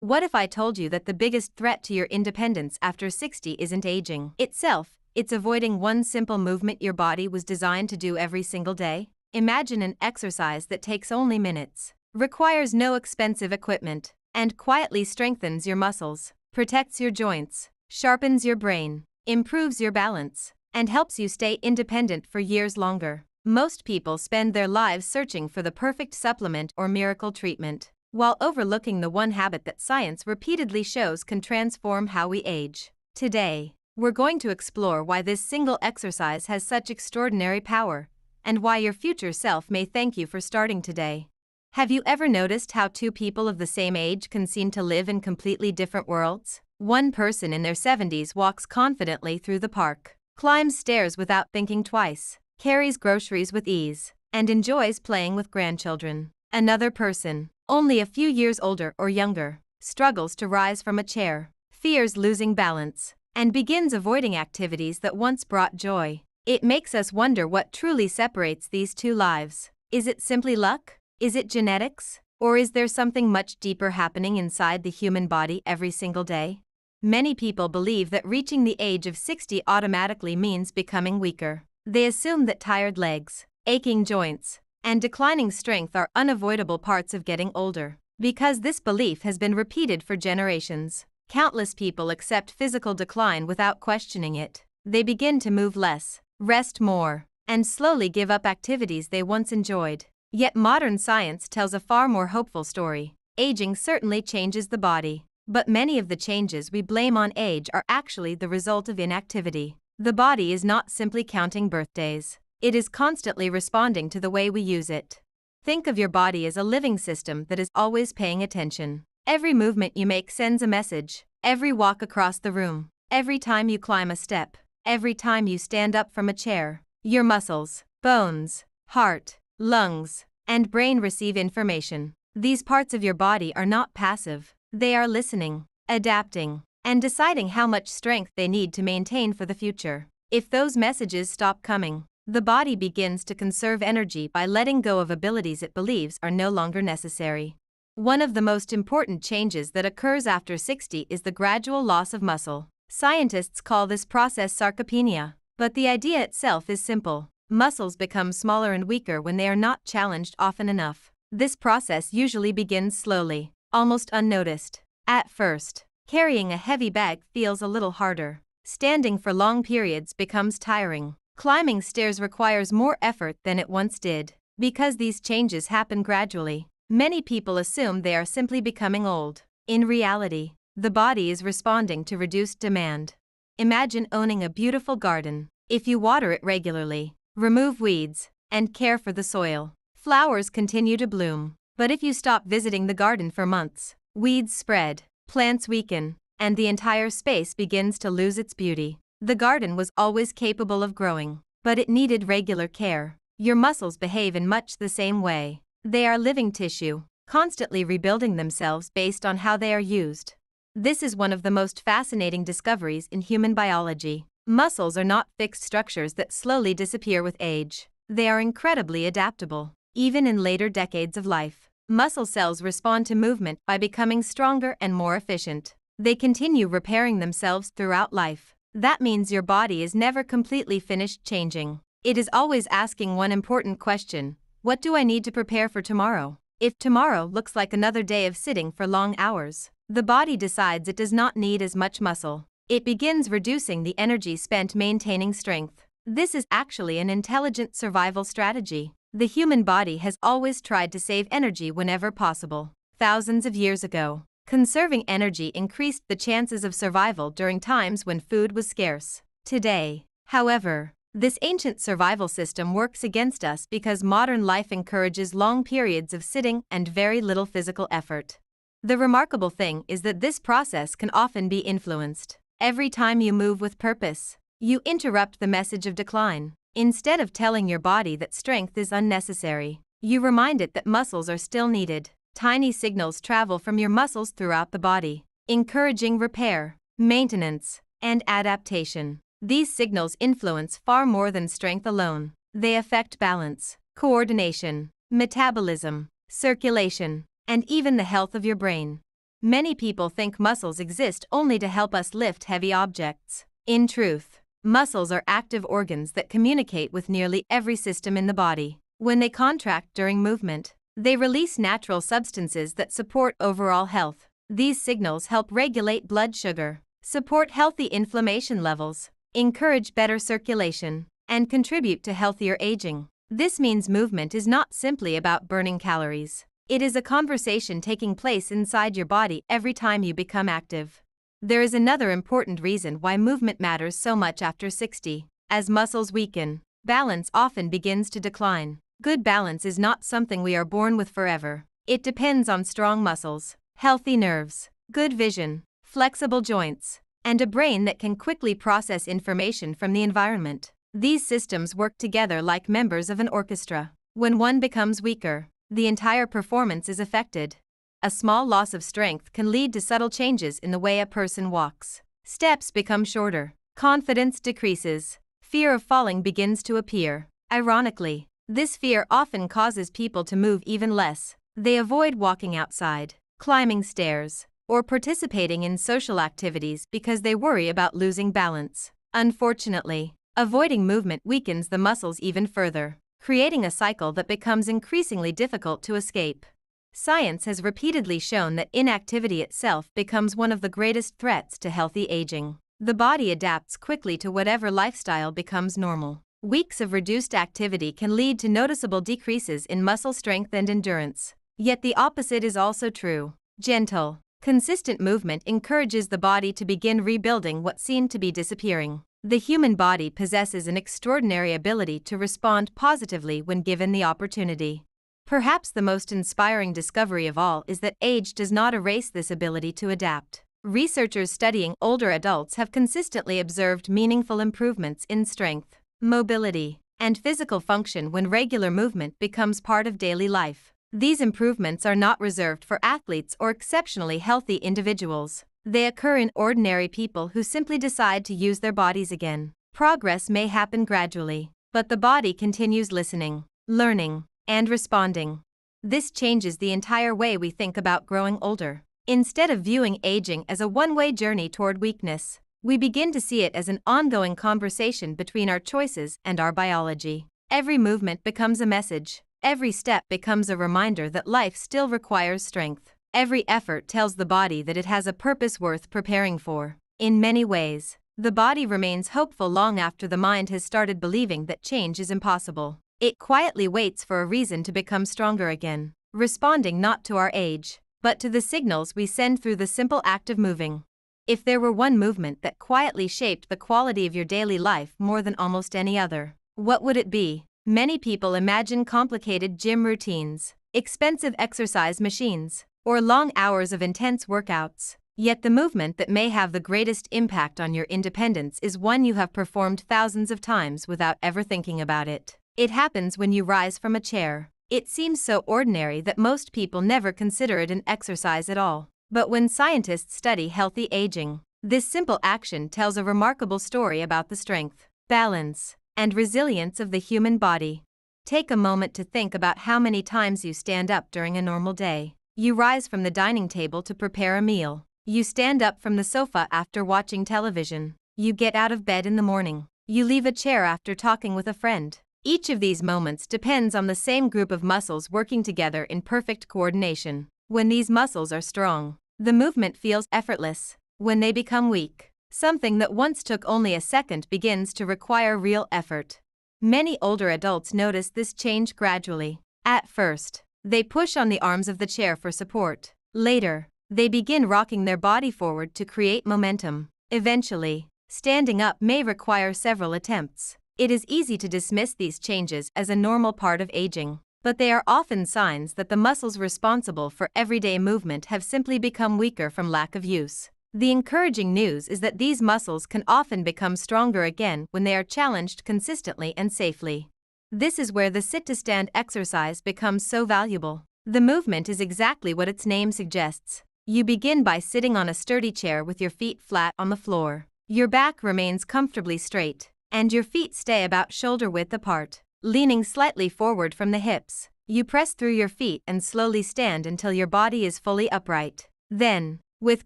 What if I told you that the biggest threat to your independence after 60 isn't aging itself, it's avoiding one simple movement your body was designed to do every single day? Imagine an exercise that takes only minutes, requires no expensive equipment, and quietly strengthens your muscles, protects your joints, sharpens your brain, improves your balance, and helps you stay independent for years longer. Most people spend their lives searching for the perfect supplement or miracle treatment, while overlooking the one habit that science repeatedly shows can transform how we age. Today, we're going to explore why this single exercise has such extraordinary power, and why your future self may thank you for starting today. Have you ever noticed how two people of the same age can seem to live in completely different worlds? One person in their 70s walks confidently through the park, climbs stairs without thinking twice, carries groceries with ease, and enjoys playing with grandchildren. Another person, only a few years older or younger, struggles to rise from a chair, fears losing balance, and begins avoiding activities that once brought joy. It makes us wonder what truly separates these two lives. Is it simply luck? Is it genetics? Or is there something much deeper happening inside the human body every single day? Many people believe that reaching the age of 60 automatically means becoming weaker. They assume that tired legs, aching joints, and declining strength are unavoidable parts of getting older. Because this belief has been repeated for generations, countless people accept physical decline without questioning it. They begin to move less, rest more, and slowly give up activities they once enjoyed. Yet modern science tells a far more hopeful story. Aging certainly changes the body, but many of the changes we blame on age are actually the result of inactivity. The body is not simply counting birthdays. It is constantly responding to the way we use it. Think of your body as a living system that is always paying attention. Every movement you make sends a message. Every walk across the room, every time you climb a step, every time you stand up from a chair, your muscles, bones, heart, lungs, and brain receive information. These parts of your body are not passive. They are listening, adapting, and deciding how much strength they need to maintain for the future. If those messages stop coming, the body begins to conserve energy by letting go of abilities it believes are no longer necessary. One of the most important changes that occurs after 60 is the gradual loss of muscle. Scientists call this process sarcopenia, but the idea itself is simple. Muscles become smaller and weaker when they are not challenged often enough. This process usually begins slowly, almost unnoticed. At first, carrying a heavy bag feels a little harder. Standing for long periods becomes tiring. Climbing stairs requires more effort than it once did. Because these changes happen gradually, many people assume they are simply becoming old. In reality, the body is responding to reduced demand. Imagine owning a beautiful garden. If you water it regularly, remove weeds, and care for the soil, flowers continue to bloom. But if you stop visiting the garden for months, weeds spread, plants weaken, and the entire space begins to lose its beauty. The garden was always capable of growing, but it needed regular care. Your muscles behave in much the same way. They are living tissue, constantly rebuilding themselves based on how they are used. This is one of the most fascinating discoveries in human biology. Muscles are not fixed structures that slowly disappear with age. They are incredibly adaptable. Even in later decades of life, muscle cells respond to movement by becoming stronger and more efficient. They continue repairing themselves throughout life. That means your body is never completely finished changing. It is always asking one important question: what do I need to prepare for tomorrow? If tomorrow looks like another day of sitting for long hours, the body decides it does not need as much muscle. It begins reducing the energy spent maintaining strength. This is actually an intelligent survival strategy. The human body has always tried to save energy whenever possible. Thousands of years ago, conserving energy increased the chances of survival during times when food was scarce. Today, however, this ancient survival system works against us because modern life encourages long periods of sitting and very little physical effort. The remarkable thing is that this process can often be influenced. Every time you move with purpose, you interrupt the message of decline. Instead of telling your body that strength is unnecessary, you remind it that muscles are still needed. Tiny signals travel from your muscles throughout the body, encouraging repair, maintenance, and adaptation. These signals influence far more than strength alone. They affect balance, coordination, metabolism, circulation, and even the health of your brain. Many people think muscles exist only to help us lift heavy objects. In truth, muscles are active organs that communicate with nearly every system in the body. When they contract during movement, they release natural substances that support overall health. These signals help regulate blood sugar, support healthy inflammation levels, encourage better circulation, and contribute to healthier aging. This means movement is not simply about burning calories. It is a conversation taking place inside your body every time you become active. There is another important reason why movement matters so much after 60. As muscles weaken, balance often begins to decline. Good balance is not something we are born with forever. It depends on strong muscles, healthy nerves, good vision, flexible joints, and a brain that can quickly process information from the environment. These systems work together like members of an orchestra. When one becomes weaker, the entire performance is affected. A small loss of strength can lead to subtle changes in the way a person walks. Steps become shorter, confidence decreases, fear of falling begins to appear. Ironically, this fear often causes people to move even less. They avoid walking outside, climbing stairs, or participating in social activities because they worry about losing balance. Unfortunately, avoiding movement weakens the muscles even further, creating a cycle that becomes increasingly difficult to escape. Science has repeatedly shown that inactivity itself becomes one of the greatest threats to healthy aging. The body adapts quickly to whatever lifestyle becomes normal. Weeks of reduced activity can lead to noticeable decreases in muscle strength and endurance. Yet the opposite is also true. Gentle, consistent movement encourages the body to begin rebuilding what seemed to be disappearing. The human body possesses an extraordinary ability to respond positively when given the opportunity. Perhaps the most inspiring discovery of all is that age does not erase this ability to adapt. Researchers studying older adults have consistently observed meaningful improvements in strength, mobility, and physical function when regular movement becomes part of daily life. These improvements are not reserved for athletes or exceptionally healthy individuals. They occur in ordinary people who simply decide to use their bodies again. Progress may happen gradually, but the body continues listening, learning, and responding. This changes the entire way we think about growing older. Instead of viewing aging as a one-way journey toward weakness, we begin to see it as an ongoing conversation between our choices and our biology. Every movement becomes a message. Every step becomes a reminder that life still requires strength. Every effort tells the body that it has a purpose worth preparing for. In many ways, the body remains hopeful long after the mind has started believing that change is impossible. It quietly waits for a reason to become stronger again, responding not to our age, but to the signals we send through the simple act of moving. If there were one movement that quietly shaped the quality of your daily life more than almost any other, what would it be? Many people imagine complicated gym routines, expensive exercise machines, or long hours of intense workouts. Yet the movement that may have the greatest impact on your independence is one you have performed thousands of times without ever thinking about it. It happens when you rise from a chair. It seems so ordinary that most people never consider it an exercise at all. But when scientists study healthy aging, this simple action tells a remarkable story about the strength, balance, and resilience of the human body. Take a moment to think about how many times you stand up during a normal day. You rise from the dining table to prepare a meal. You stand up from the sofa after watching television. You get out of bed in the morning. You leave a chair after talking with a friend. Each of these moments depends on the same group of muscles working together in perfect coordination. When these muscles are strong, the movement feels effortless. When they become weak, something that once took only a second begins to require real effort. Many older adults notice this change gradually. At first, they push on the arms of the chair for support. Later, they begin rocking their body forward to create momentum. Eventually, standing up may require several attempts. It is easy to dismiss these changes as a normal part of aging, but they are often signs that the muscles responsible for everyday movement have simply become weaker from lack of use. The encouraging news is that these muscles can often become stronger again when they are challenged consistently and safely. This is where the sit-to-stand exercise becomes so valuable. The movement is exactly what its name suggests. You begin by sitting on a sturdy chair with your feet flat on the floor. Your back remains comfortably straight, and your feet stay about shoulder width apart. Leaning slightly forward from the hips, you press through your feet and slowly stand until your body is fully upright. Then, with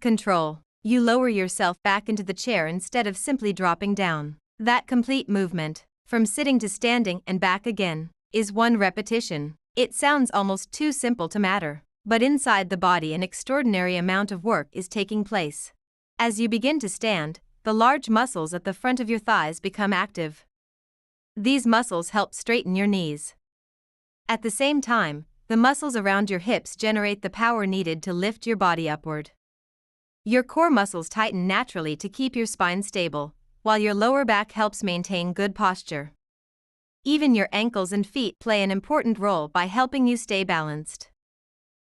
control, you lower yourself back into the chair instead of simply dropping down. That complete movement, from sitting to standing and back again, is one repetition. It sounds almost too simple to matter, but inside the body an extraordinary amount of work is taking place. As you begin to stand, the large muscles at the front of your thighs become active. These muscles help straighten your knees. At the same time, the muscles around your hips generate the power needed to lift your body upward. Your core muscles tighten naturally to keep your spine stable, while your lower back helps maintain good posture. Even your ankles and feet play an important role by helping you stay balanced.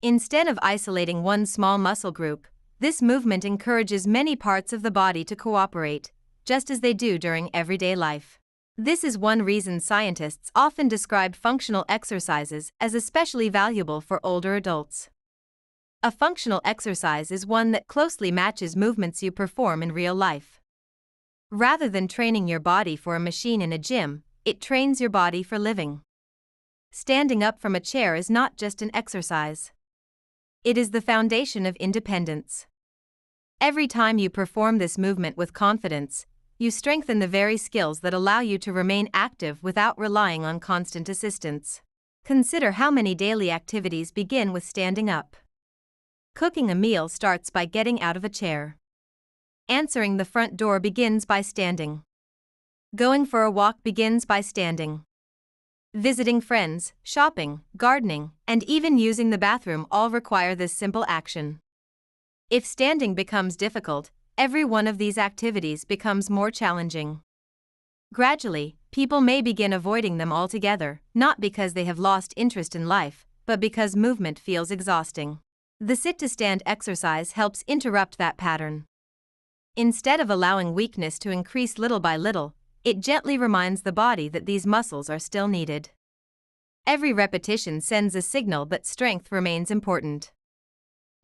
Instead of isolating one small muscle group, this movement encourages many parts of the body to cooperate, just as they do during everyday life. This is one reason scientists often describe functional exercises as especially valuable for older adults. A functional exercise is one that closely matches movements you perform in real life. Rather than training your body for a machine in a gym, it trains your body for living. Standing up from a chair is not just an exercise. It is the foundation of independence. Every time you perform this movement with confidence, you strengthen the very skills that allow you to remain active without relying on constant assistance. Consider how many daily activities begin with standing up. Cooking a meal starts by getting out of a chair. Answering the front door begins by standing. Going for a walk begins by standing. Visiting friends, shopping, gardening, and even using the bathroom all require this simple action. If standing becomes difficult, every one of these activities becomes more challenging. Gradually, people may begin avoiding them altogether, not because they have lost interest in life, but because movement feels exhausting. The sit-to-stand exercise helps interrupt that pattern. Instead of allowing weakness to increase little by little, it gently reminds the body that these muscles are still needed. Every repetition sends a signal that strength remains important.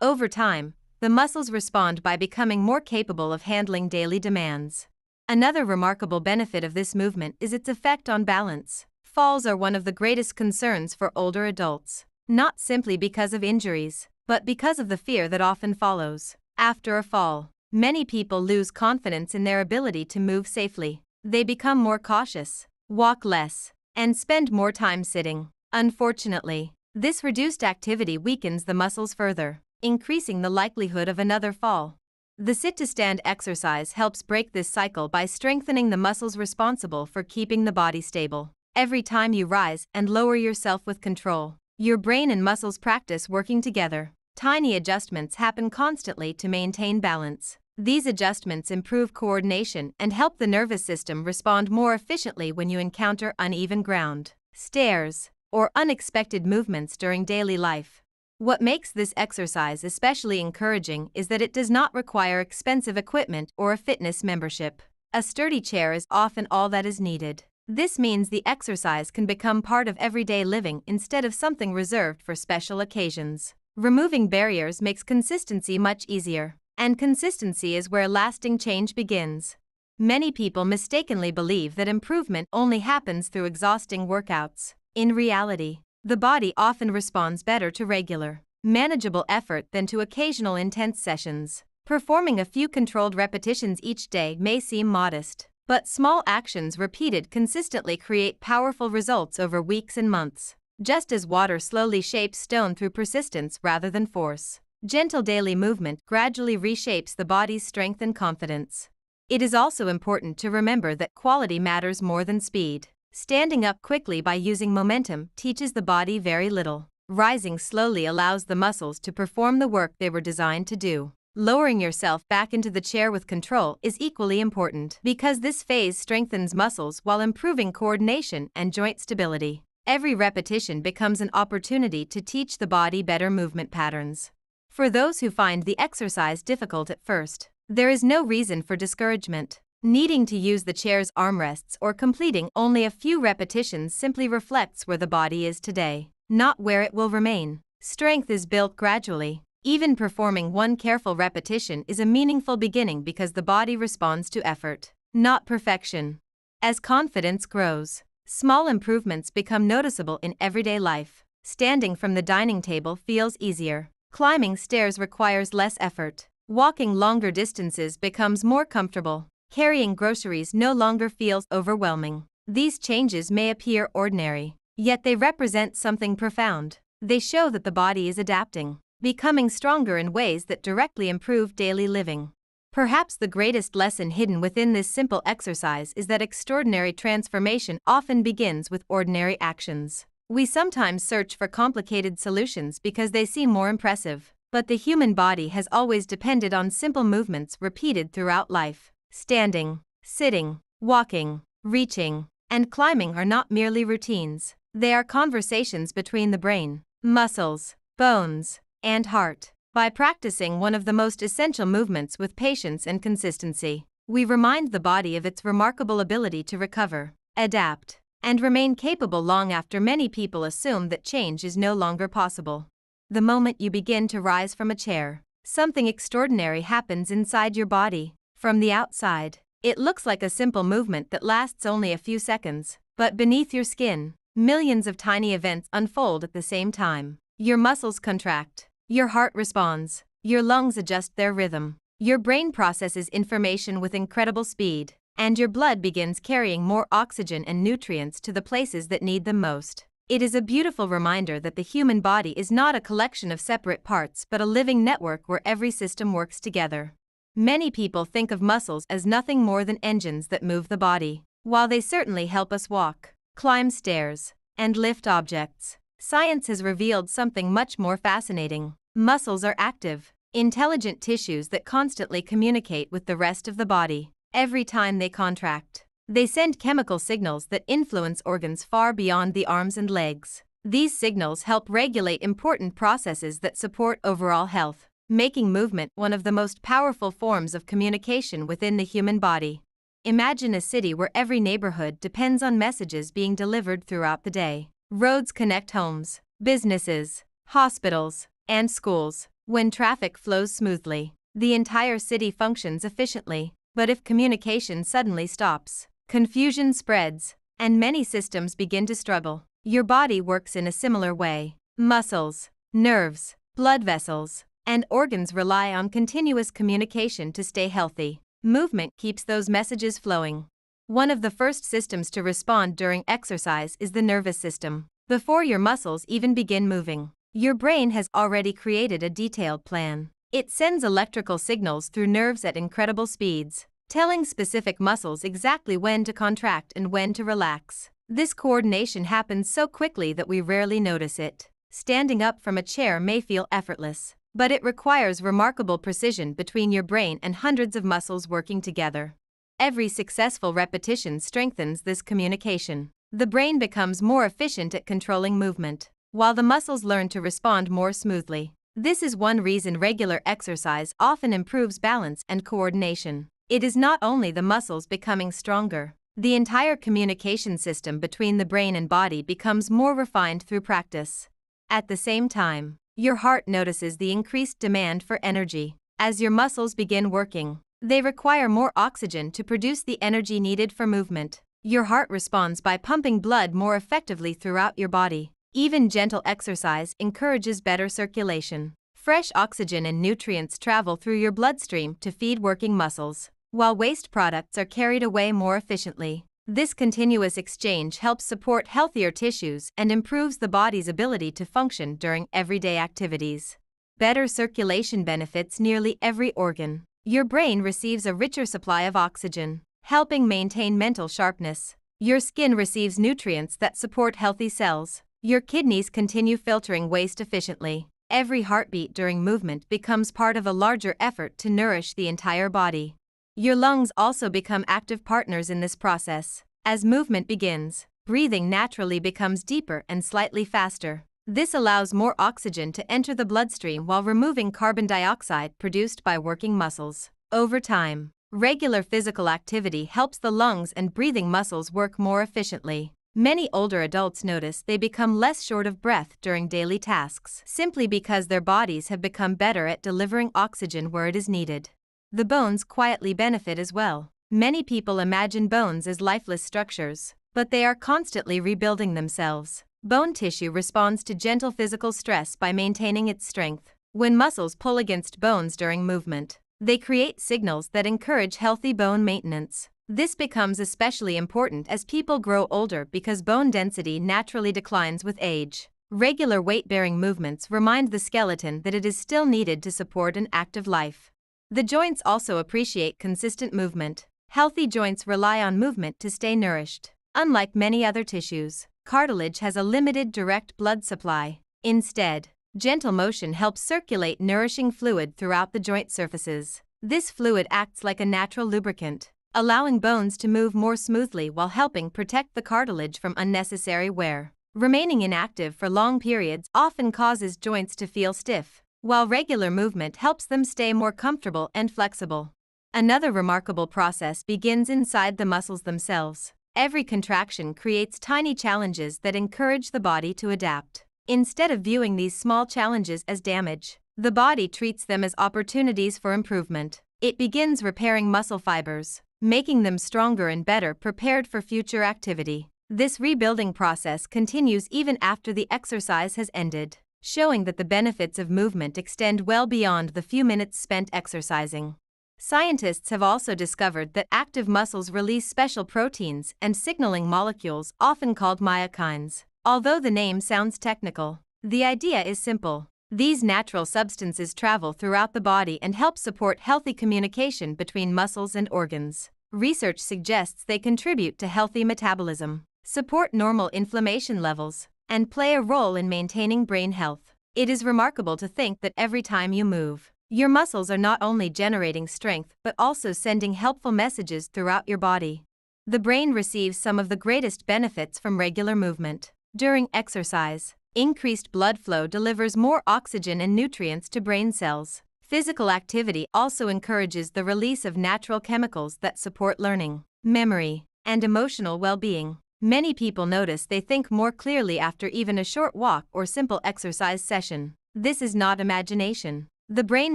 Over time, the muscles respond by becoming more capable of handling daily demands. Another remarkable benefit of this movement is its effect on balance. Falls are one of the greatest concerns for older adults, not simply because of injuries, but because of the fear that often follows. After a fall, many people lose confidence in their ability to move safely. They become more cautious, walk less, and spend more time sitting. Unfortunately, this reduced activity weakens the muscles further, increasing the likelihood of another fall. The sit-to-stand exercise helps break this cycle by strengthening the muscles responsible for keeping the body stable. Every time you rise and lower yourself with control, your brain and muscles practice working together. Tiny adjustments happen constantly to maintain balance. These adjustments improve coordination and help the nervous system respond more efficiently when you encounter uneven ground, stairs, or unexpected movements during daily life. What makes this exercise especially encouraging is that it does not require expensive equipment or a fitness membership. A sturdy chair is often all that is needed. This means the exercise can become part of everyday living instead of something reserved for special occasions. Removing barriers makes consistency much easier. And consistency is where lasting change begins. Many people mistakenly believe that improvement only happens through exhausting workouts. In reality, the body often responds better to regular, manageable effort than to occasional intense sessions. Performing a few controlled repetitions each day may seem modest, but small actions repeated consistently create powerful results over weeks and months. Just as water slowly shapes stone through persistence rather than force, gentle daily movement gradually reshapes the body's strength and confidence. It is also important to remember that quality matters more than speed. Standing up quickly by using momentum teaches the body very little. Rising slowly allows the muscles to perform the work they were designed to do. Lowering yourself back into the chair with control is equally important because this phase strengthens muscles while improving coordination and joint stability. Every repetition becomes an opportunity to teach the body better movement patterns. For those who find the exercise difficult at first, there is no reason for discouragement. Needing to use the chair's armrests or completing only a few repetitions simply reflects where the body is today, not where it will remain. Strength is built gradually. Even performing one careful repetition is a meaningful beginning because the body responds to effort, not perfection. As confidence grows, small improvements become noticeable in everyday life. Standing from the dining table feels easier. Climbing stairs requires less effort. Walking longer distances becomes more comfortable. Carrying groceries no longer feels overwhelming. These changes may appear ordinary, yet they represent something profound. They show that the body is adapting, becoming stronger in ways that directly improve daily living. Perhaps the greatest lesson hidden within this simple exercise is that extraordinary transformation often begins with ordinary actions. We sometimes search for complicated solutions because they seem more impressive, but the human body has always depended on simple movements repeated throughout life. Standing, sitting, walking, reaching, and climbing are not merely routines. They are conversations between the brain, muscles, bones, and heart. By practicing one of the most essential movements with patience and consistency, we remind the body of its remarkable ability to recover, adapt, and remain capable long after many people assume that change is no longer possible. The moment you begin to rise from a chair, something extraordinary happens inside your body. From the outside, it looks like a simple movement that lasts only a few seconds, but beneath your skin, millions of tiny events unfold at the same time. Your muscles contract. Your heart responds, your lungs adjust their rhythm, your brain processes information with incredible speed, and your blood begins carrying more oxygen and nutrients to the places that need them most. It is a beautiful reminder that the human body is not a collection of separate parts but a living network where every system works together. Many people think of muscles as nothing more than engines that move the body. While they certainly help us walk, climb stairs, and lift objects, science has revealed something much more fascinating. Muscles are active, intelligent tissues that constantly communicate with the rest of the body. Every time they contract, they send chemical signals that influence organs far beyond the arms and legs. These signals help regulate important processes that support overall health, making movement one of the most powerful forms of communication within the human body. Imagine a city where every neighborhood depends on messages being delivered throughout the day. Roads connect homes, businesses, hospitals, and schools. When traffic flows smoothly, the entire city functions efficiently. But if communication suddenly stops, confusion spreads, and many systems begin to struggle. Your body works in a similar way. Muscles, nerves, blood vessels, and organs rely on continuous communication to stay healthy. Movement keeps those messages flowing. One of the first systems to respond during exercise is the nervous system. Before your muscles even begin moving, your brain has already created a detailed plan. It sends electrical signals through nerves at incredible speeds, telling specific muscles exactly when to contract and when to relax. This coordination happens so quickly that we rarely notice it. Standing up from a chair may feel effortless, but it requires remarkable precision between your brain and hundreds of muscles working together. Every successful repetition strengthens this communication. The brain becomes more efficient at controlling movement, while the muscles learn to respond more smoothly. This is one reason regular exercise often improves balance and coordination. It is not only the muscles becoming stronger, the entire communication system between the brain and body becomes more refined through practice. At the same time, your heart notices the increased demand for energy. As your muscles begin working, they require more oxygen to produce the energy needed for movement. Your heart responds by pumping blood more effectively throughout your body. Even gentle exercise encourages better circulation. Fresh oxygen and nutrients travel through your bloodstream to feed working muscles, while waste products are carried away more efficiently. This continuous exchange helps support healthier tissues and improves the body's ability to function during everyday activities. Better circulation benefits nearly every organ. Your brain receives a richer supply of oxygen, helping maintain mental sharpness. Your skin receives nutrients that support healthy cells. Your kidneys continue filtering waste efficiently. Every heartbeat during movement becomes part of a larger effort to nourish the entire body. Your lungs also become active partners in this process. As movement begins, breathing naturally becomes deeper and slightly faster. This allows more oxygen to enter the bloodstream while removing carbon dioxide produced by working muscles. Over time, regular physical activity helps the lungs and breathing muscles work more efficiently. Many older adults notice they become less short of breath during daily tasks, simply because their bodies have become better at delivering oxygen where it is needed. The bones quietly benefit as well. Many people imagine bones as lifeless structures, but they are constantly rebuilding themselves. Bone tissue responds to gentle physical stress by maintaining its strength. When muscles pull against bones during movement, they create signals that encourage healthy bone maintenance. This becomes especially important as people grow older because bone density naturally declines with age. Regular weight-bearing movements remind the skeleton that it is still needed to support an active life. The joints also appreciate consistent movement. Healthy joints rely on movement to stay nourished. Unlike many other tissues, cartilage has a limited direct blood supply. Instead, gentle motion helps circulate nourishing fluid throughout the joint surfaces. This fluid acts like a natural lubricant, allowing bones to move more smoothly while helping protect the cartilage from unnecessary wear. Remaining inactive for long periods often causes joints to feel stiff, while regular movement helps them stay more comfortable and flexible. Another remarkable process begins inside the muscles themselves. Every contraction creates tiny challenges that encourage the body to adapt. Instead of viewing these small challenges as damage, the body treats them as opportunities for improvement. It begins repairing muscle fibers, making them stronger and better prepared for future activity. This rebuilding process continues even after the exercise has ended, showing that the benefits of movement extend well beyond the few minutes spent exercising. Scientists have also discovered that active muscles release special proteins and signaling molecules often called myokines. Although the name sounds technical, the idea is simple. These natural substances travel throughout the body and help support healthy communication between muscles and organs. Research suggests they contribute to healthy metabolism, support normal inflammation levels, and play a role in maintaining brain health. It is remarkable to think that every time you move, your muscles are not only generating strength but also sending helpful messages throughout your body. The brain receives some of the greatest benefits from regular movement. During exercise, increased blood flow delivers more oxygen and nutrients to brain cells. Physical activity also encourages the release of natural chemicals that support learning, memory, and emotional well-being. Many people notice they think more clearly after even a short walk or simple exercise session. This is not imagination. The brain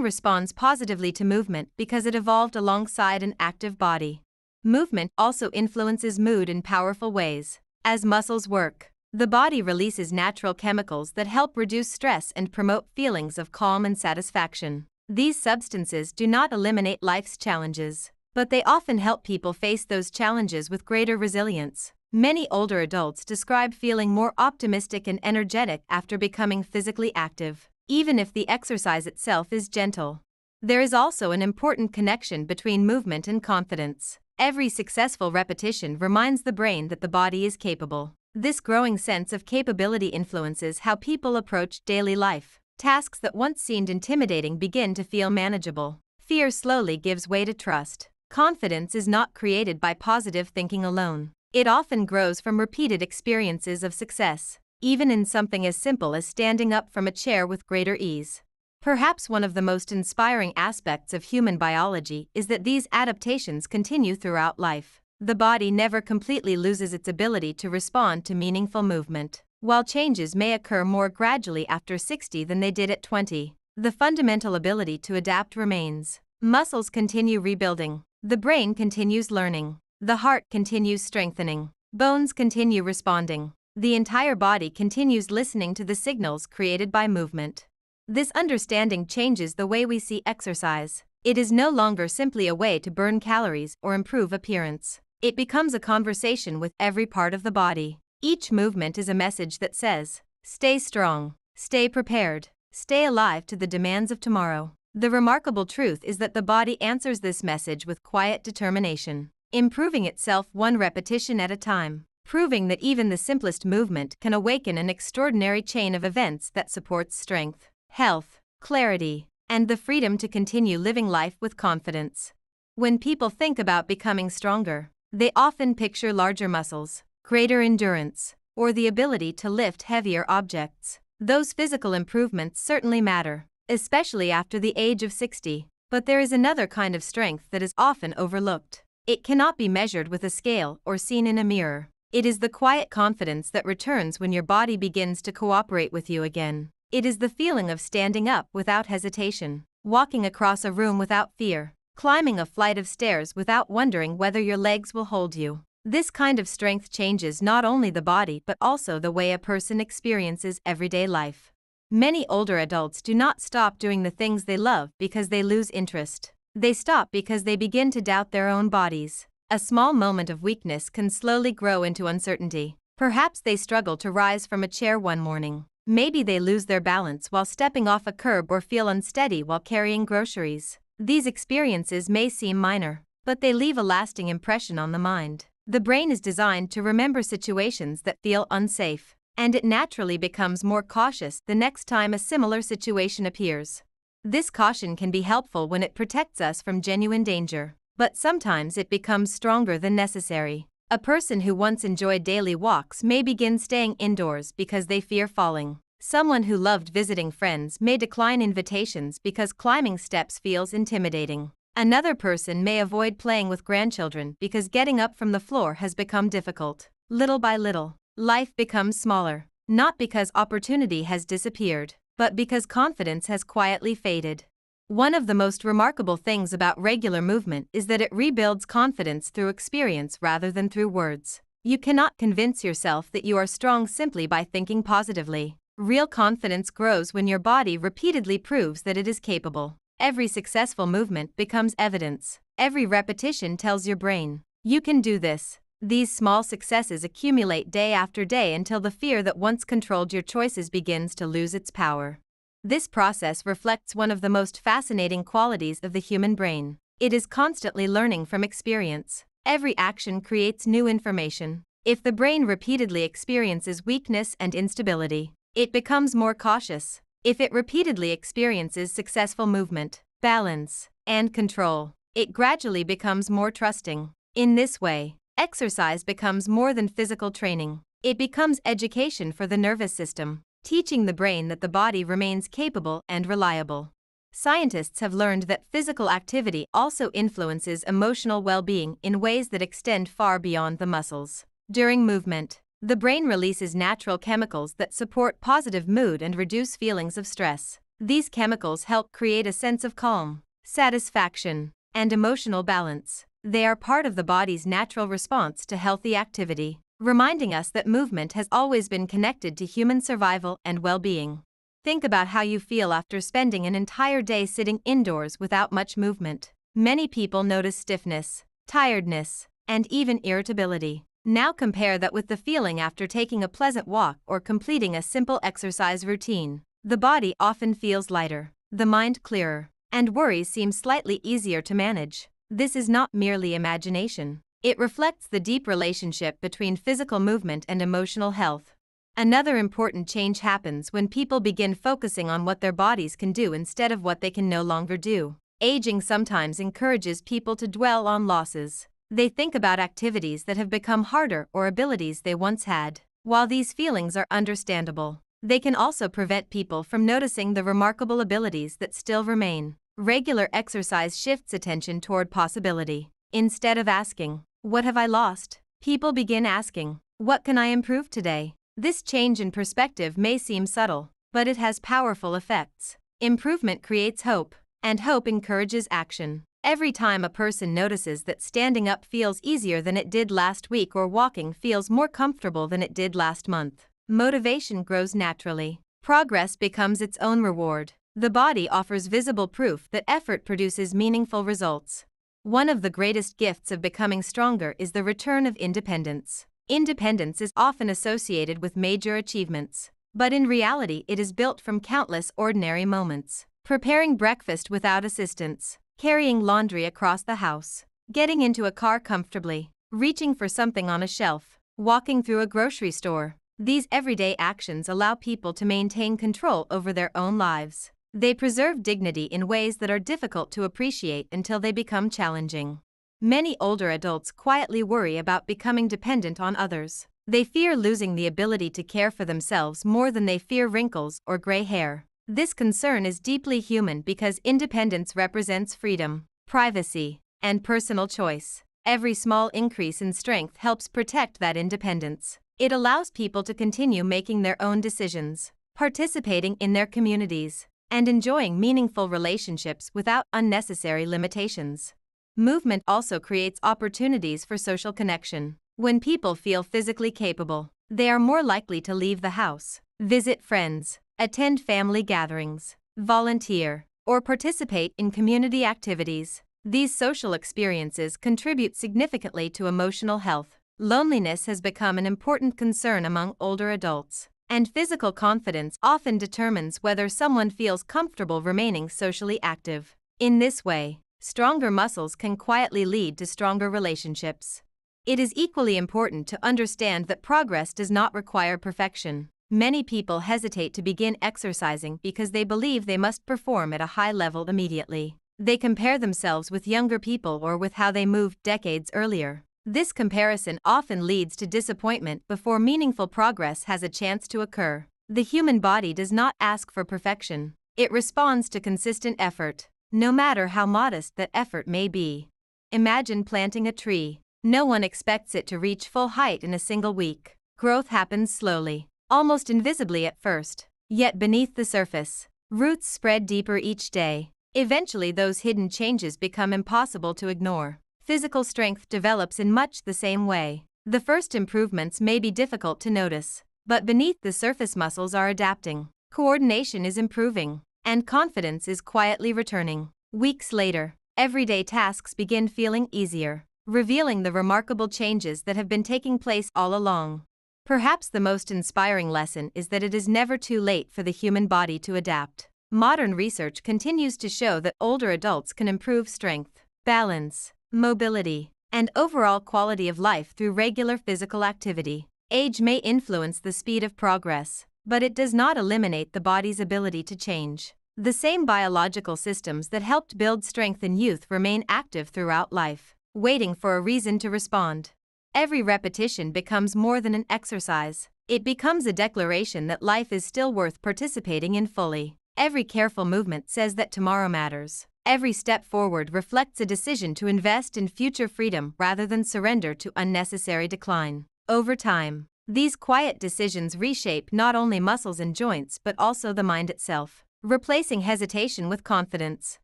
responds positively to movement because it evolved alongside an active body. Movement also influences mood in powerful ways. As muscles work, the body releases natural chemicals that help reduce stress and promote feelings of calm and satisfaction. These substances do not eliminate life's challenges, but they often help people face those challenges with greater resilience. Many older adults describe feeling more optimistic and energetic after becoming physically active, even if the exercise itself is gentle. There is also an important connection between movement and confidence. Every successful repetition reminds the brain that the body is capable. This growing sense of capability influences how people approach daily life. Tasks that once seemed intimidating begin to feel manageable. Fear slowly gives way to trust. Confidence is not created by positive thinking alone. It often grows from repeated experiences of success, even in something as simple as standing up from a chair with greater ease. Perhaps one of the most inspiring aspects of human biology is that these adaptations continue throughout life. The body never completely loses its ability to respond to meaningful movement. While changes may occur more gradually after 60 than they did at 20, the fundamental ability to adapt remains. Muscles continue rebuilding. The brain continues learning. The heart continues strengthening. Bones continue responding. The entire body continues listening to the signals created by movement. This understanding changes the way we see exercise. It is no longer simply a way to burn calories or improve appearance. It becomes a conversation with every part of the body. Each movement is a message that says, stay strong, stay prepared, stay alive to the demands of tomorrow. The remarkable truth is that the body answers this message with quiet determination, improving itself one repetition at a time, proving that even the simplest movement can awaken an extraordinary chain of events that supports strength, health, clarity, and the freedom to continue living life with confidence. When people think about becoming stronger, they often picture larger muscles, greater endurance, or the ability to lift heavier objects. Those physical improvements certainly matter, especially after the age of 60. But there is another kind of strength that is often overlooked. It cannot be measured with a scale or seen in a mirror. It is the quiet confidence that returns when your body begins to cooperate with you again. It is the feeling of standing up without hesitation, walking across a room without fear, climbing a flight of stairs without wondering whether your legs will hold you. This kind of strength changes not only the body but also the way a person experiences everyday life. Many older adults do not stop doing the things they love because they lose interest. They stop because they begin to doubt their own bodies. A small moment of weakness can slowly grow into uncertainty. Perhaps they struggle to rise from a chair one morning. Maybe they lose their balance while stepping off a curb or feel unsteady while carrying groceries. These experiences may seem minor, but they leave a lasting impression on the mind. The brain is designed to remember situations that feel unsafe, and it naturally becomes more cautious the next time a similar situation appears. This caution can be helpful when it protects us from genuine danger, but sometimes it becomes stronger than necessary. A person who once enjoyed daily walks may begin staying indoors because they fear falling. Someone who loved visiting friends may decline invitations because climbing steps feels intimidating. Another person may avoid playing with grandchildren because getting up from the floor has become difficult. Little by little, life becomes smaller, not because opportunity has disappeared, but because confidence has quietly faded. One of the most remarkable things about regular movement is that it rebuilds confidence through experience rather than through words. You cannot convince yourself that you are strong simply by thinking positively. Real confidence grows when your body repeatedly proves that it is capable. Every successful movement becomes evidence. Every repetition tells your brain, you can do this. These small successes accumulate day after day until the fear that once controlled your choices begins to lose its power. This process reflects one of the most fascinating qualities of the human brain. It is constantly learning from experience. Every action creates new information. If the brain repeatedly experiences weakness and instability, it becomes more cautious. If it repeatedly experiences successful movement, balance, and control, it gradually becomes more trusting. In this way, exercise becomes more than physical training. It becomes education for the nervous system, teaching the brain that the body remains capable and reliable. Scientists have learned that physical activity also influences emotional well-being in ways that extend far beyond the muscles. During movement, the brain releases natural chemicals that support positive mood and reduce feelings of stress. These chemicals help create a sense of calm, satisfaction, and emotional balance. They are part of the body's natural response to healthy activity, reminding us that movement has always been connected to human survival and well-being. Think about how you feel after spending an entire day sitting indoors without much movement. Many people notice stiffness, tiredness, and even irritability. Now compare that with the feeling after taking a pleasant walk or completing a simple exercise routine. The body often feels lighter, the mind clearer, and worries seem slightly easier to manage. This is not merely imagination. It reflects the deep relationship between physical movement and emotional health. Another important change happens when people begin focusing on what their bodies can do instead of what they can no longer do. Aging sometimes encourages people to dwell on losses. They think about activities that have become harder or abilities they once had. While these feelings are understandable, they can also prevent people from noticing the remarkable abilities that still remain. Regular exercise shifts attention toward possibility. Instead of asking, what have I lost? People begin asking, what can I improve today? This change in perspective may seem subtle, but it has powerful effects. Improvement creates hope, and hope encourages action. Every time a person notices that standing up feels easier than it did last week or walking feels more comfortable than it did last month, motivation grows naturally. Progress becomes its own reward. The body offers visible proof that effort produces meaningful results. One of the greatest gifts of becoming stronger is the return of independence. Independence is often associated with major achievements, but in reality it is built from countless ordinary moments. Preparing breakfast without assistance, carrying laundry across the house, getting into a car comfortably, reaching for something on a shelf, walking through a grocery store. These everyday actions allow people to maintain control over their own lives. They preserve dignity in ways that are difficult to appreciate until they become challenging. Many older adults quietly worry about becoming dependent on others. They fear losing the ability to care for themselves more than they fear wrinkles or gray hair. This concern is deeply human because independence represents freedom, privacy, and personal choice. Every small increase in strength helps protect that independence. It allows people to continue making their own decisions, participating in their communities, and enjoying meaningful relationships without unnecessary limitations. Movement also creates opportunities for social connection. When people feel physically capable, they are more likely to leave the house, visit friends, attend family gatherings, volunteer, or participate in community activities. These social experiences contribute significantly to emotional health. Loneliness has become an important concern among older adults, and physical confidence often determines whether someone feels comfortable remaining socially active. In this way, stronger muscles can quietly lead to stronger relationships. It is equally important to understand that progress does not require perfection. Many people hesitate to begin exercising because they believe they must perform at a high level immediately. They compare themselves with younger people or with how they moved decades earlier. This comparison often leads to disappointment before meaningful progress has a chance to occur. The human body does not ask for perfection. It responds to consistent effort, no matter how modest that effort may be. Imagine planting a tree. No one expects it to reach full height in a single week. Growth happens slowly, almost invisibly at first. Yet beneath the surface, roots spread deeper each day. Eventually, those hidden changes become impossible to ignore. Physical strength develops in much the same way. The first improvements may be difficult to notice, but beneath the surface muscles are adapting, coordination is improving, and confidence is quietly returning. Weeks later, everyday tasks begin feeling easier, revealing the remarkable changes that have been taking place all along. Perhaps the most inspiring lesson is that it is never too late for the human body to adapt. Modern research continues to show that older adults can improve strength, balance, mobility, and overall quality of life through regular physical activity. Age may influence the speed of progress, but it does not eliminate the body's ability to change. The same biological systems that helped build strength in youth remain active throughout life, waiting for a reason to respond. Every repetition becomes more than an exercise. It becomes a declaration that life is still worth participating in fully. Every careful movement says that tomorrow matters. Every step forward reflects a decision to invest in future freedom rather than surrender to unnecessary decline. Over time, these quiet decisions reshape not only muscles and joints but also the mind itself, replacing hesitation with confidence,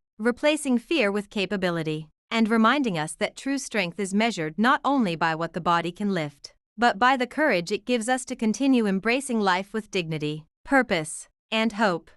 replacing fear with capability, and reminding us that true strength is measured not only by what the body can lift, but by the courage it gives us to continue embracing life with dignity, purpose, and hope.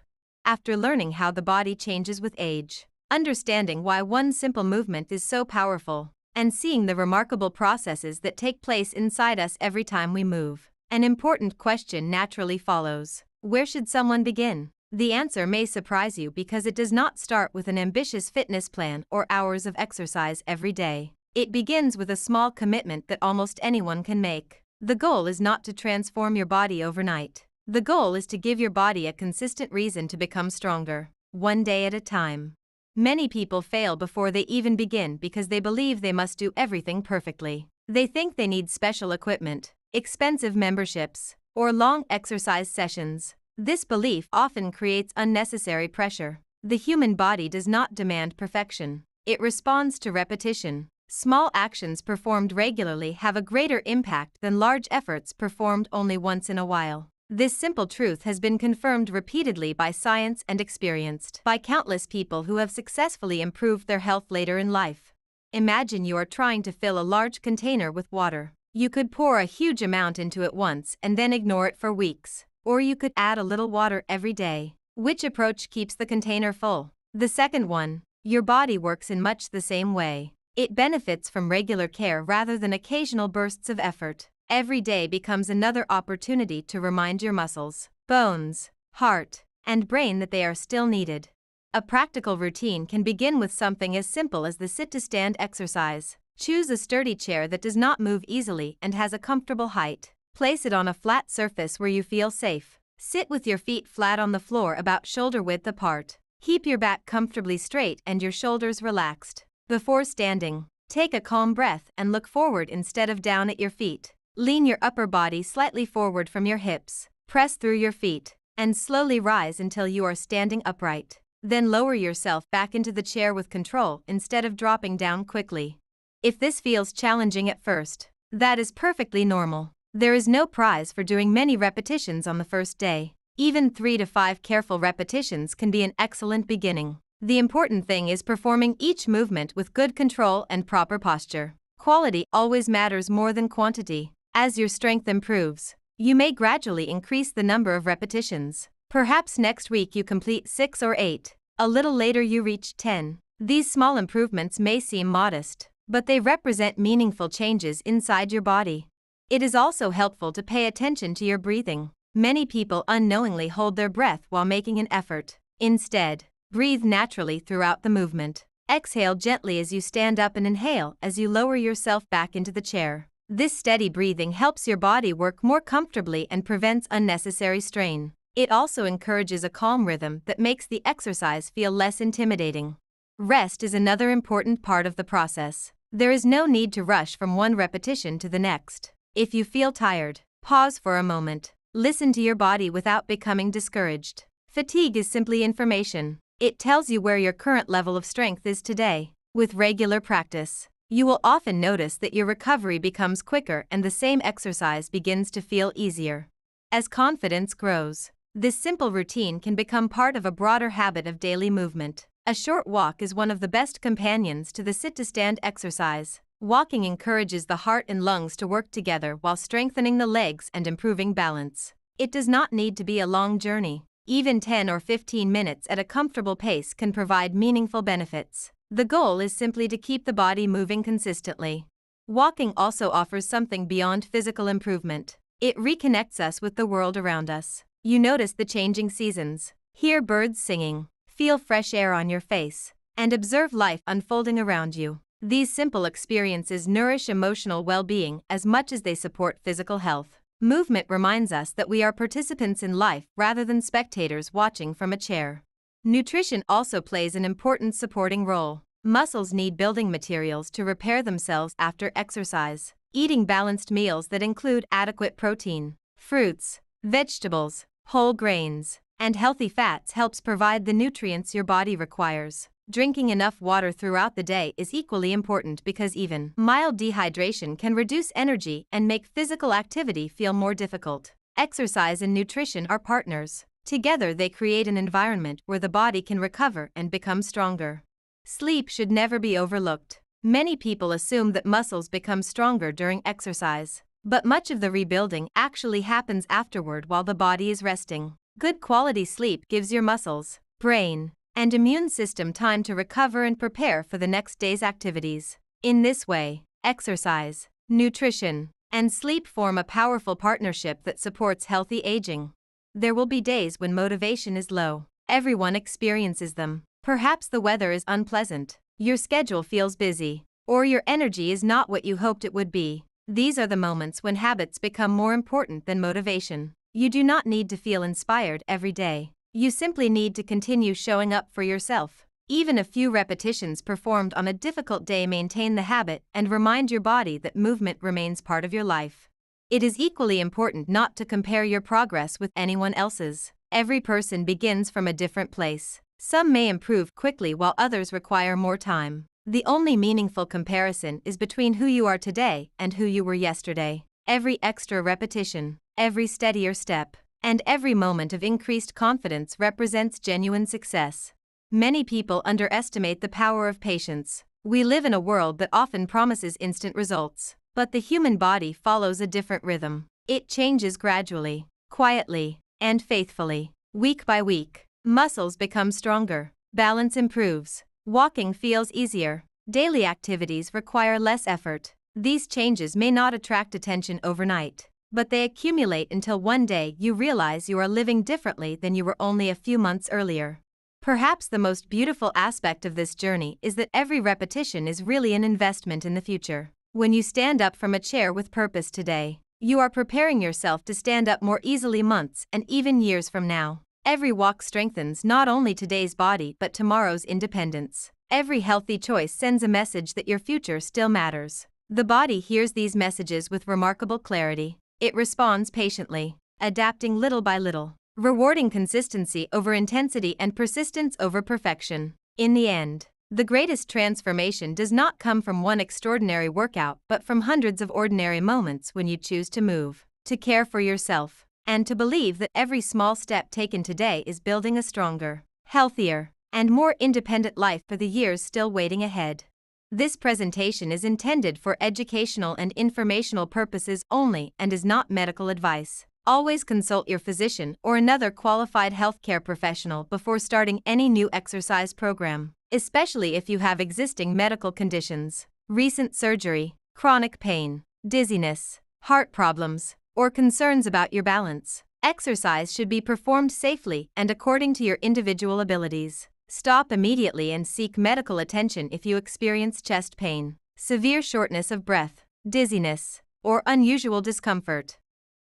After learning how the body changes with age, understanding why one simple movement is so powerful, and seeing the remarkable processes that take place inside us every time we move, an important question naturally follows. Where should someone begin? The answer may surprise you because it does not start with an ambitious fitness plan or hours of exercise every day. It begins with a small commitment that almost anyone can make. The goal is not to transform your body overnight. The goal is to give your body a consistent reason to become stronger, one day at a time. Many people fail before they even begin because they believe they must do everything perfectly. They think they need special equipment, expensive memberships, or long exercise sessions. This belief often creates unnecessary pressure. The human body does not demand perfection. It responds to repetition. Small actions performed regularly have a greater impact than large efforts performed only once in a while. This simple truth has been confirmed repeatedly by science and experienced by countless people who have successfully improved their health later in life. Imagine you are trying to fill a large container with water. You could pour a huge amount into it once and then ignore it for weeks, or you could add a little water every day. Which approach keeps the container full? The second one. Your body works in much the same way. It benefits from regular care rather than occasional bursts of effort. Every day becomes another opportunity to remind your muscles, bones, heart, and brain that they are still needed. A practical routine can begin with something as simple as the sit-to-stand exercise. Choose a sturdy chair that does not move easily and has a comfortable height. Place it on a flat surface where you feel safe. Sit with your feet flat on the floor about shoulder width apart. Keep your back comfortably straight and your shoulders relaxed. Before standing, take a calm breath and look forward instead of down at your feet. Lean your upper body slightly forward from your hips, press through your feet, and slowly rise until you are standing upright. Then lower yourself back into the chair with control instead of dropping down quickly. If this feels challenging at first, that is perfectly normal. There is no prize for doing many repetitions on the first day. Even 3 to 5 careful repetitions can be an excellent beginning. The important thing is performing each movement with good control and proper posture. Quality always matters more than quantity. As your strength improves, you may gradually increase the number of repetitions. Perhaps next week you complete 6 or 8. A little later you reach 10. These small improvements may seem modest, but they represent meaningful changes inside your body. It is also helpful to pay attention to your breathing. Many people unknowingly hold their breath while making an effort. Instead, breathe naturally throughout the movement. Exhale gently as you stand up and inhale as you lower yourself back into the chair. This steady breathing helps your body work more comfortably and prevents unnecessary strain. It also encourages a calm rhythm that makes the exercise feel less intimidating. Rest is another important part of the process. There is no need to rush from one repetition to the next. If you feel tired, pause for a moment. Listen to your body without becoming discouraged. Fatigue is simply information. It tells you where your current level of strength is today. With regular practice, you will often notice that your recovery becomes quicker and the same exercise begins to feel easier. As confidence grows, this simple routine can become part of a broader habit of daily movement. A short walk is one of the best companions to the sit-to-stand exercise. Walking encourages the heart and lungs to work together while strengthening the legs and improving balance. It does not need to be a long journey. Even 10 or 15 minutes at a comfortable pace can provide meaningful benefits. The goal is simply to keep the body moving consistently. Walking also offers something beyond physical improvement. It reconnects us with the world around us. You notice the changing seasons, hear birds singing, feel fresh air on your face, and observe life unfolding around you. These simple experiences nourish emotional well-being as much as they support physical health. Movement reminds us that we are participants in life rather than spectators watching from a chair. Nutrition also plays an important supporting role. Muscles need building materials to repair themselves after exercise. Eating balanced meals that include adequate protein, fruits, vegetables, whole grains, and healthy fats helps provide the nutrients your body requires. Drinking enough water throughout the day is equally important because even mild dehydration can reduce energy and make physical activity feel more difficult. Exercise and nutrition are partners. Together they create an environment where the body can recover and become stronger. Sleep should never be overlooked. Many people assume that muscles become stronger during exercise, but much of the rebuilding actually happens afterward while the body is resting. Good quality sleep gives your muscles, brain, and immune system time to recover and prepare for the next day's activities. In this way, exercise, nutrition, and sleep form a powerful partnership that supports healthy aging. There will be days when motivation is low. Everyone experiences them. Perhaps the weather is unpleasant, your schedule feels busy, or your energy is not what you hoped it would be. These are the moments when habits become more important than motivation. You do not need to feel inspired every day. You simply need to continue showing up for yourself. Even a few repetitions performed on a difficult day maintain the habit and remind your body that movement remains part of your life. It is equally important not to compare your progress with anyone else's. Every person begins from a different place. Some may improve quickly while others require more time. The only meaningful comparison is between who you are today and who you were yesterday. Every extra repetition, every steadier step, and every moment of increased confidence represents genuine success. Many people underestimate the power of patience. We live in a world that often promises instant results, but the human body follows a different rhythm. It changes gradually, quietly, and faithfully. Week by week, muscles become stronger, balance improves, walking feels easier, daily activities require less effort. These changes may not attract attention overnight, but they accumulate until one day you realize you are living differently than you were only a few months earlier. Perhaps the most beautiful aspect of this journey is that every repetition is really an investment in the future. When you stand up from a chair with purpose today, you are preparing yourself to stand up more easily months and even years from now. Every walk strengthens not only today's body but tomorrow's independence. Every healthy choice sends a message that your future still matters. The body hears these messages with remarkable clarity. It responds patiently, adapting little by little, rewarding consistency over intensity and persistence over perfection. In the end, the greatest transformation does not come from one extraordinary workout but from hundreds of ordinary moments when you choose to move, to care for yourself, and to believe that every small step taken today is building a stronger, healthier, and more independent life for the years still waiting ahead. This presentation is intended for educational and informational purposes only and is not medical advice. Always consult your physician or another qualified healthcare professional before starting any new exercise program, especially if you have existing medical conditions, recent surgery, chronic pain, dizziness, heart problems, or concerns about your balance. Exercise should be performed safely and according to your individual abilities. Stop immediately and seek medical attention if you experience chest pain, severe shortness of breath, dizziness, or unusual discomfort.